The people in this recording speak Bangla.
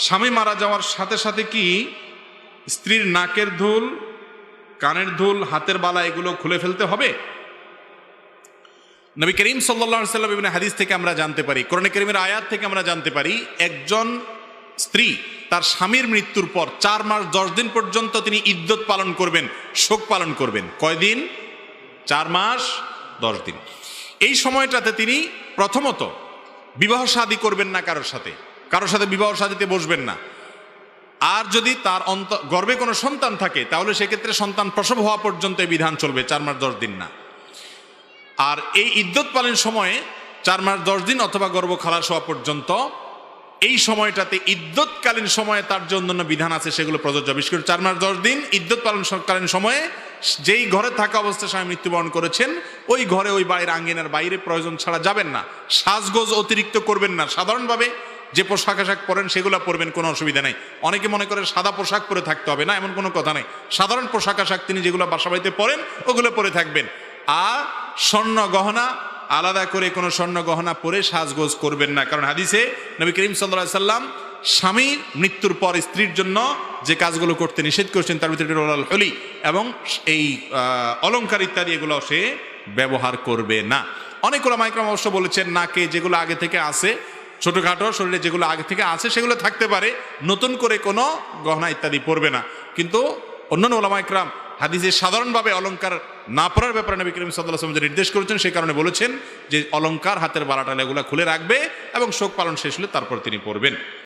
স্বামী মারা যাওয়ার সাথে সাথে কি স্ত্রীর নাকের দুল, কানের দুল, হাতের বালা এগুলো খুলে ফেলতে হবে? নবী করিম সাল্লাল্লাহু আলাইহি ওয়াসাল্লাম ইবনে হাদিস থেকে আমরা জানতে পারি, কোরআনে কারীমের আয়াত থেকে আমরা জানতে পারি, একজন স্ত্রী তার স্বামীর মৃত্যুর পর 4 মাস 10 দিন পর্যন্ত তিনি ইদ্যত পালন করবেন, শোক পালন করবেন। কয়দিন? 4 মাস 10 দিন। এই সময়টাতে তিনি প্রথমত বিবাহ শাদী করবেন না, কারোর সাথে বিবাহ শাদীতে বসবেন না। আর যদি তার গর্ভে কোনো সন্তান থাকে তাহলে সেক্ষেত্রে সন্তান প্রসব হওয়া পর্যন্ত এই বিধান চলবে, 4 মাস 10 দিন না। আর এই ইদ্যত পালনের সময়ে 4 মাস 10 দিন অথবা গর্ভ খালাস হওয়া পর্যন্ত, এই সময়টাতে ইদ্যতকালীন সময়ে তার যে অন্যান্য বিধান আছে সেগুলো প্রযোজ্য। বিশেষ করে 4 মাস 10 দিন ইদ্যত পালনকালীন সময়ে যেই ঘরে থাকা অবস্থায় স্বামী মৃত্যুবরণ করেছেন ওই ঘরে, ওই বাড়ির আঙ্গিনার বাইরে প্রয়োজন ছাড়া যাবেন না। সাজগোজ অতিরিক্ত করবেন না। সাধারণভাবে যে পোশাক আশাক পরেন সেগুলো পরবেন, কোনো অসুবিধা নেই। অনেকে মনে করে সাদা পোশাক পরে থাকতে হবে, না, এমন কোনো কথা নেই। সাধারণ পোশাক আশাক তিনি যেগুলো বাসা বাড়িতে পরেন ওগুলো পরে থাকবেন। আর স্বর্ণ গহনা, আলাদা করে কোনো স্বর্ণ গহনা পরে সাজগোজ করবেন না। কারণ হাদিসে নবী করিম সাল্লাল্লাহু আলাইহি সাল্লাম স্বামীর মৃত্যুর পর স্ত্রীর জন্য যে কাজগুলো করতে নিষেধ করেছেন তার ভিতরে হলি এবং এই অলংকার ইত্যাদি এগুলো সে ব্যবহার করবে না। অনেক ওলামা ইকরাম অবশ্য বলেছেন নাকে যেগুলো আগে থেকে আছে, ছোটখাটো শরীরে যেগুলো আগে থেকে আছে সেগুলো থাকতে পারে, নতুন করে কোনো গহনা ইত্যাদি পরবে না। কিন্তু অন্যান্য ওলামা ইকরাম হাদিসে সাধারণভাবে অলংকার না পরার ব্যাপারে নবী করিম সাল্লাল্লাহু আলাইহি ওয়াসাল্লাম যে নির্দেশ করেছেন সেই কারণে বলেছেন যে অলংকার, হাতের বালাটাল এগুলো খুলে রাখবে এবং শোক পালন শেষ হলে তারপর তিনি পরবেন।